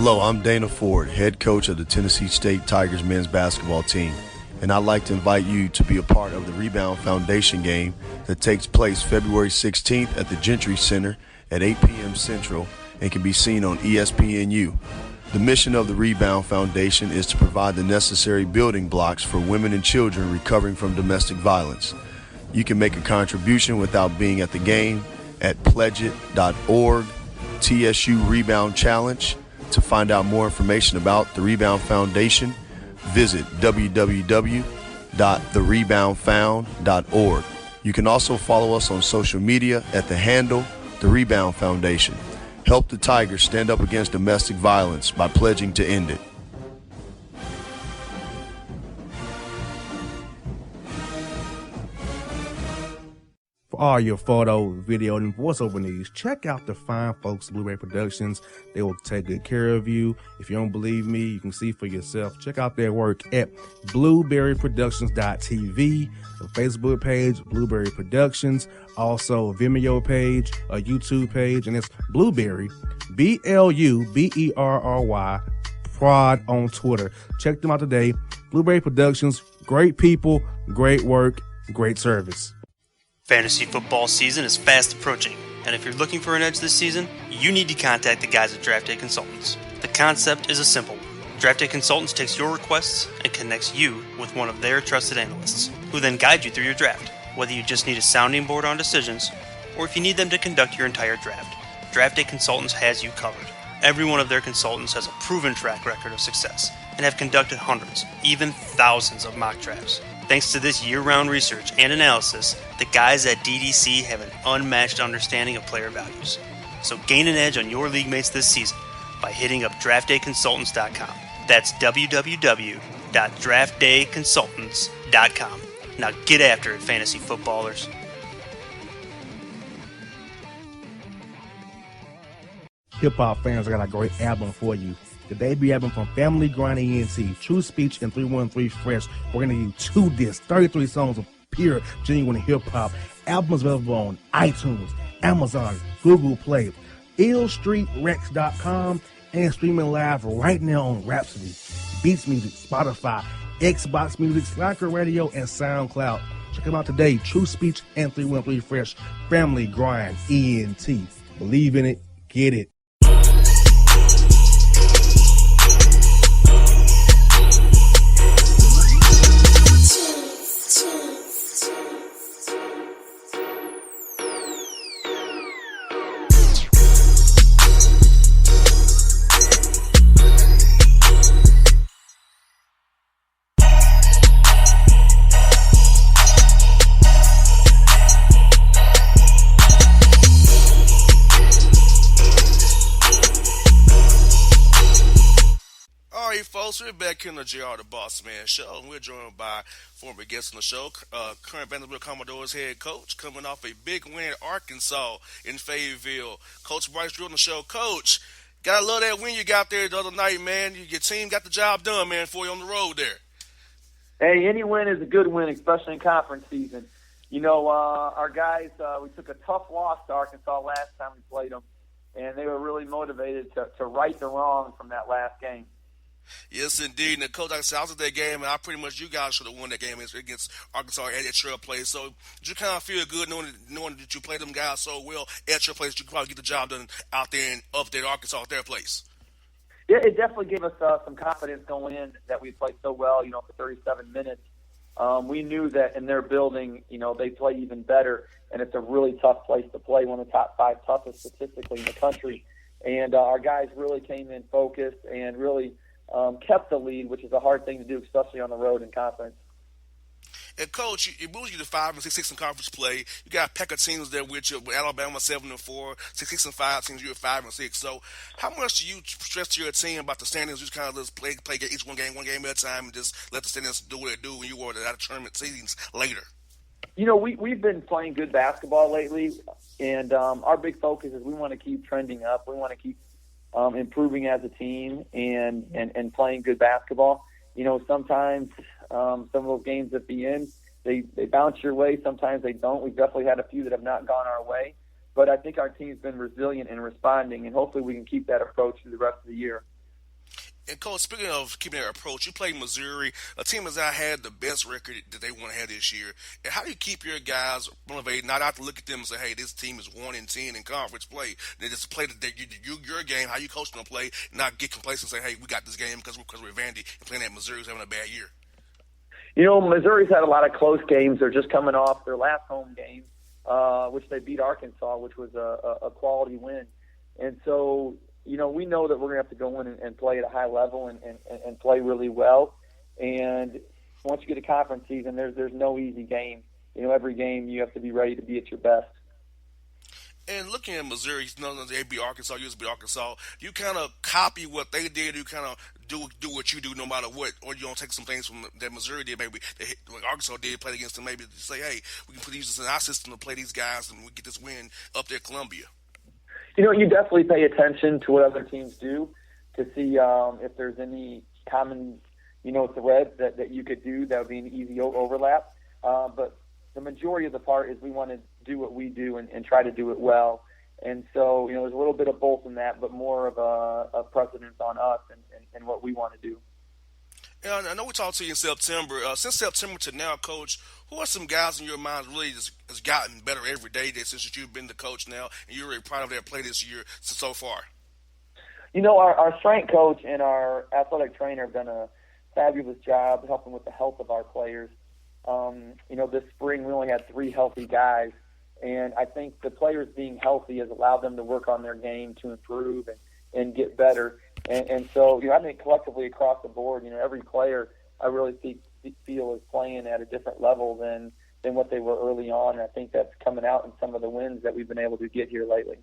Hello, I'm Dana Ford, head coach of the Tennessee State Tigers men's basketball team, and I'd like to invite you to be a part of the Rebound Foundation game that takes place February 16th at the Gentry Center at 8 p.m. Central and can be seen on ESPNU. The mission of the Rebound Foundation is to provide the necessary building blocks for women and children recovering from domestic violence. You can make a contribution without being at the game at pledgeit.org, TSU Rebound Challenge. To find out more information about the Rebound Foundation, visit www.thereboundfound.org. You can also follow us on social media at the handle The Rebound Foundation. Help the Tigers stand up against domestic violence by pledging to end it. For all your photo, video, and voiceover needs, check out the fine folks at Blueberry Productions. They will take good care of you. If you don't believe me, you can see for yourself. Check out their work at blueberryproductions.tv, the Facebook page, Blueberry Productions, also a Vimeo page, a YouTube page, and it's Blueberry, BLUBERRY, Prod on Twitter. Check them out today. Blueberry Productions, great people, great work, great service. Fantasy football season is fast approaching, and if you're looking for an edge this season, you need to contact the guys at Draft Day Consultants. The concept is a simple one. Draft Day Consultants takes your requests and connects you with one of their trusted analysts, who then guide you through your draft. Whether you just need a sounding board on decisions, or if you need them to conduct your entire draft, Draft Day Consultants has you covered. Every one of their consultants has a proven track record of success, and have conducted hundreds, even thousands of mock drafts. Thanks to this year-round research and analysis, the guys at DDC have an unmatched understanding of player values. So gain an edge on your league mates this season by hitting up draftdayconsultants.com. That's www.draftdayconsultants.com. Now get after it, fantasy footballers. Hip-hop fans, I got a great album for you. The debut album from Family Grind ENT, True Speech and 313 Fresh. We're going to give you 2 discs, 33 songs of pure, genuine hip-hop. Albums available on iTunes, Amazon, Google Play, illstreetrex.com, and streaming live right now on Rhapsody, Beats Music, Spotify, Xbox Music, Slacker Radio, and SoundCloud. Check them out today, True Speech and 313 Fresh, Family Grind ENT. Believe in it, get it. We're back here on the JR the Bossman Show, and we're joined by former guest on the show, current Vanderbilt Commodores head coach, coming off a big win at Arkansas in Fayetteville. Coach Bryce Drew on the show. Coach, gotta love that win you got there the other night, man. Your team got the job done, man, for you on the road there. Hey, any win is a good win, especially in conference season. You know, our guys, we took a tough loss to Arkansas last time we played them, and they were really motivated to right the wrong from that last game. Yes, indeed. And, Coach, like I said, I was at that game, and you guys should have won that game against Arkansas at Trail Place. So did you kind of feel good knowing that you played them guys so well at Trail Place, you could probably get the job done out there in upstate Arkansas at their place? Yeah, it definitely gave us some confidence going in that we played so well, for 37 minutes. We knew that in their building, they play even better, and it's a really tough place to play, one of the top 5 toughest statistically in the country. And our guys really came in focused and really kept the lead, which is a hard thing to do, especially on the road in conference. And Coach, it moves you to 5-6 in conference play. You got a pack of teams there with you. With Alabama 7-4, 6-5 teams. You're at 5-6. So, how much do you stress to your team about the standings? You just kind of just play each one game at a time, and just let the standings do what they do when you were out of tournament seasons later. We've been playing good basketball lately, and our big focus is we want to keep trending up. We want to keep improving as a team and playing good basketball. Sometimes some of those games at the end, they bounce your way. Sometimes they don't. We've definitely had a few that have not gone our way. But I think our team's been resilient in responding, and hopefully we can keep that approach through the rest of the year. And Coach, speaking of keeping that approach, you played Missouri, a team that's not had the best record that they want to have this year. And how do you keep your guys motivated, not out to look at them and say, "Hey, this team is 1-10 in conference play." They just play your game, how you coach them to play, not get complacent and say, "Hey, we got this game because we're Vandy and playing at Missouri's having a bad year." Missouri's had a lot of close games. They're just coming off their last home game, which they beat Arkansas, which was a quality win. And so, we know that we're going to have to go in and play at a high level and play really well. And once you get a conference season, there's no easy game. Every game you have to be ready to be at your best. And looking at Missouri, they beat Arkansas, you used to beat Arkansas. You kind of copy what they did. You kind of do what you do no matter what. Or you don't take some things from that Missouri did, maybe like Arkansas did, play against them, maybe say, hey, we can put these in our system to play these guys and we get this win up there at Columbia. You definitely pay attention to what other teams do to see if there's any common, threads that you could do that would be an easy overlap. But the majority of the part is we want to do what we do and try to do it well. And so, there's a little bit of both in that, but more of a precedence on us and what we want to do. And I know we talked to you in September. Since September to now, Coach, who are some guys in your mind really has gotten better every day since you've been the coach now, and you're really proud of their play this year so far? Our strength coach and our athletic trainer have done a fabulous job helping with the health of our players. This spring we only had 3 healthy guys, and I think the players being healthy has allowed them to work on their game to improve and get better. And so, I think collectively across the board, every player I really feel is playing at a different level than what they were early on. And I think that's coming out in some of the wins that we've been able to get here lately.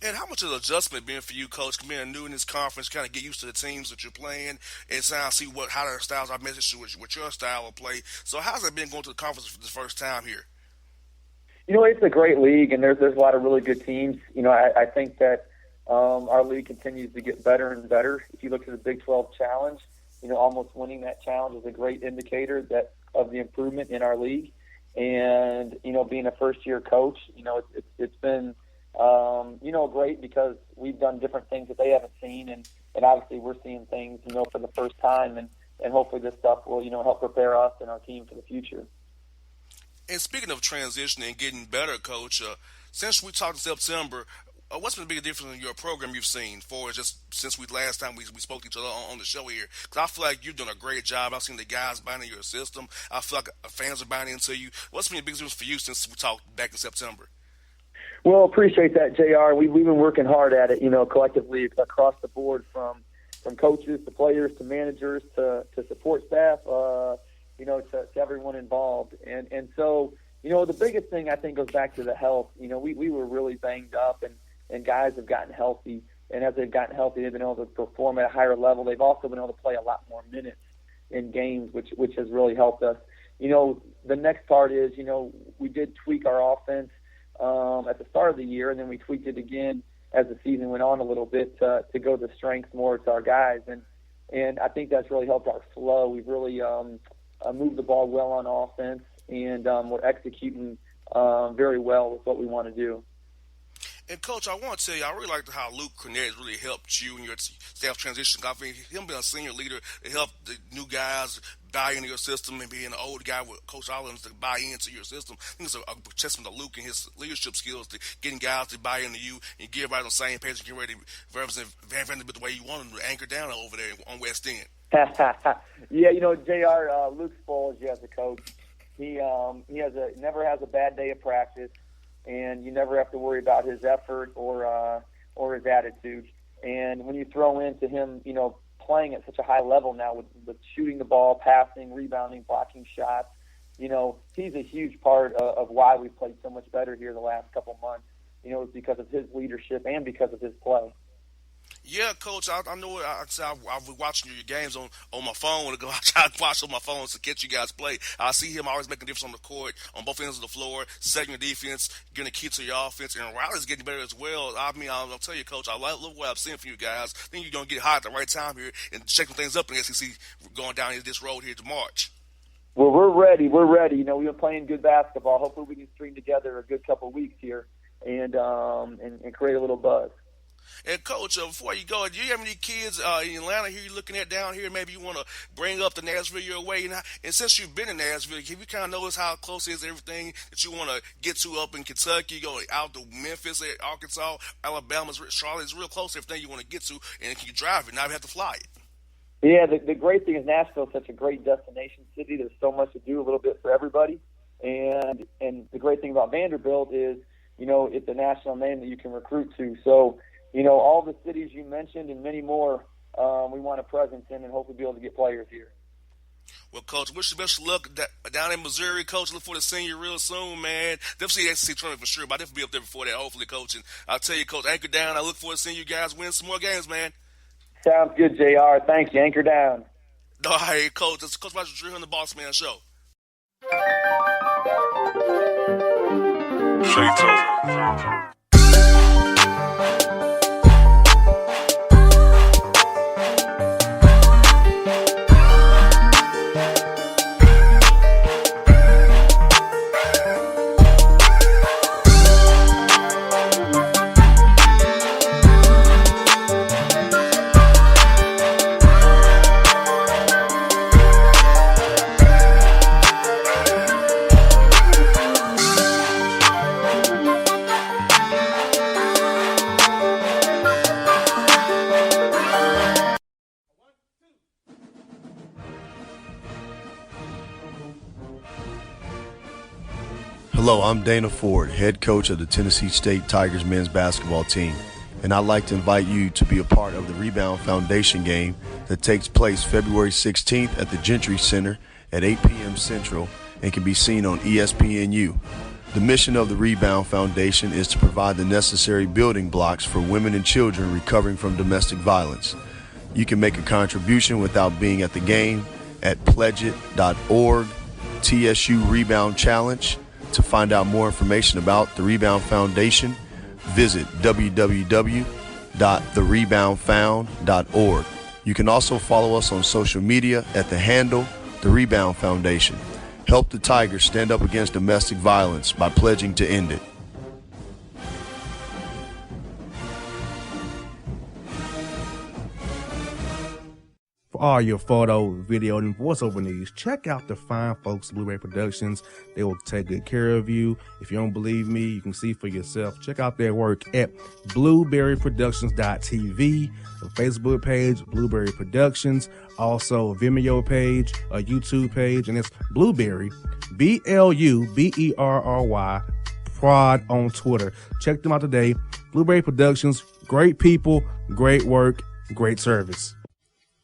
And how much of an adjustment been for you, Coach, being new in this conference, kind of get used to the teams that you're playing and see how their styles are messaged with your style of play. So how's it been going to the conference for the first time here? It's a great league, and there's a lot of really good teams. I think that our league continues to get better and better. If you look at the Big 12 Challenge, almost winning that challenge is a great indicator of the improvement in our league. And, being a first-year coach, it's been great because we've done different things that they haven't seen, and obviously we're seeing things, for the first time, and hopefully this stuff will, help prepare us and our team for the future. And speaking of transitioning and getting better, Coach, since we talked in September, what's been the biggest difference in your program you've seen for just since last time we spoke to each other on the show here? Because I feel like you've done a great job. I've seen the guys buying into your system. I feel like fans are buying into you. What's been the biggest difference for you since we talked back in September? Well, appreciate that, JR. We've been working hard at it, collectively across the board from coaches to players to managers to support staff, to everyone involved. And so, the biggest thing I think goes back to the health. We were really banged up and guys have gotten healthy. And as they've gotten healthy, they've been able to perform at a higher level. They've also been able to play a lot more minutes in games, which has really helped us. The next part is, we did tweak our offense at the start of the year, and then we tweaked it again as the season went on a little bit to go the strengths more to our guys. And I think that's really helped our flow. We've really moved the ball well on offense, and we're executing very well with what we want to do. And, Coach, I want to tell you, I really like how Luke Cornett really helped you and your staff transition. I think him being a senior leader, it helped the new guys buy into your system, and being an old guy with Coach Hollins to buy into your system. I think it's a testament to Luke and his leadership skills to getting guys to buy into you and get right on the same page and get ready to represent Vanderbilt the way you want them to anchor down over there on West End. Yeah, JR, Luke spoils you as a coach. He never has a bad day of practice, and you never have to worry about his effort or his attitude. And when you throw into him, playing at such a high level now with shooting the ball, passing, rebounding, blocking shots, he's a huge part of why we've played so much better here the last couple months. It's because of his leadership and because of his play. Yeah, Coach, I know. I've been watching your games on my phone. I try to watch on my phone to catch you guys play. I see him always making a difference on the court, on both ends of the floor, setting your defense, getting a key to your offense, and Riley's getting better as well. I mean, I'll tell you, Coach, I love what I've seen from you guys. I think you're going to get hot at the right time here and shaking things up in the SEC going down this road here to March. Well, we're ready. We've been playing good basketball. Hopefully we can string together a good couple of weeks here and create a little buzz. And Coach, before you go, do you have any kids in Atlanta here you're looking at down here? Maybe you want to bring up to Nashville your way. And since you've been in Nashville, have you kind of noticed how close is everything that you want to get to up in Kentucky, go out to Memphis, Arkansas, Alabama, Charlotte? It's real close to everything you want to get to, and you can drive it. Now you have to fly it. Yeah, the great thing is Nashville is such a great destination city. There's so much to do, a little bit for everybody. And the great thing about Vanderbilt is, it's a national name that you can recruit to. So, all the cities you mentioned and many more, we want a presence in and hopefully be able to get players here. Well, Coach, wish you best of luck down in Missouri, Coach. Look for the senior real soon, man. Definitely see the SEC tournament for sure, but I'll definitely be up there before that, hopefully, Coach. And I'll tell you, Coach, anchor down. I look forward to seeing you guys win some more games, man. Sounds good, JR. Thank you. Anchor down. All right, Coach. This is Coach Bryce Drew on the Bossman Show. Hello, I'm Dana Ford, head coach of the Tennessee State Tigers men's basketball team, and I'd like to invite you to be a part of the Rebound Foundation game that takes place February 16th at the Gentry Center at 8 p.m. Central and can be seen on ESPNU. The mission of the Rebound Foundation is to provide the necessary building blocks for women and children recovering from domestic violence. You can make a contribution without being at the game at pledgeit.org, TSU Rebound Challenge. To find out more information about the Rebound Foundation, visit www.thereboundfound.org. You can also follow us on social media at the handle The Rebound Foundation. Help the Tigers stand up against domestic violence by pledging to end it. For all your photo, video, and voiceover needs, check out the fine folks at Blueberry Productions. They will take good care of you. If you don't believe me, you can see for yourself. Check out their work at blueberryproductions.tv, the Facebook page, Blueberry Productions, also a Vimeo page, a YouTube page, and it's Blueberry, BLUBERRY, Prod on Twitter. Check them out today. Blueberry Productions, great people, great work, great service.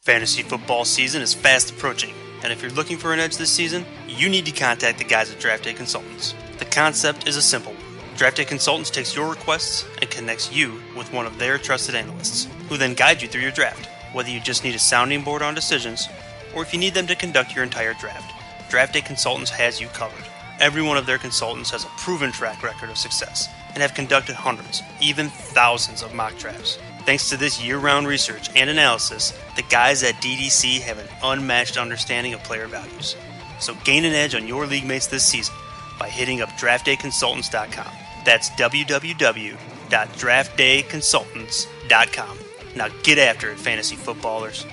Fantasy football season is fast approaching, and if you're looking for an edge this season, you need to contact the guys at Draft Day Consultants. The concept is a simple one. Draft Day Consultants takes your requests and connects you with one of their trusted analysts, who then guide you through your draft. Whether you just need a sounding board on decisions, or if you need them to conduct your entire draft, Draft Day Consultants has you covered. Every one of their consultants has a proven track record of success and have conducted hundreds, even thousands of mock drafts. Thanks to this year-round research and analysis, the guys at DDC have an unmatched understanding of player values. So gain an edge on your league mates this season by hitting up draftdayconsultants.com. That's www.draftdayconsultants.com. Now get after it, fantasy footballers.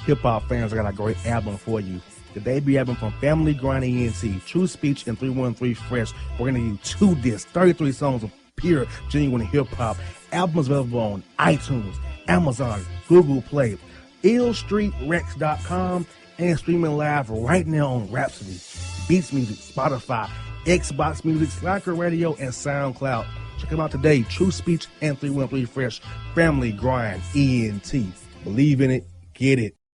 Hip-hop fans, I got a great album for you. The debut album from Family Grind ENT, True Speech and 313 Fresh. We're going to give you 2 discs, 33 songs of pure, genuine hip-hop. Albums available on iTunes, Amazon, Google Play, illstreetrex.com, and streaming live right now on Rhapsody, Beats Music, Spotify, Xbox Music, Slacker Radio, and SoundCloud. Check them out today. True Speech and 313 Fresh. Family Grind ENT. Believe in it. Get it.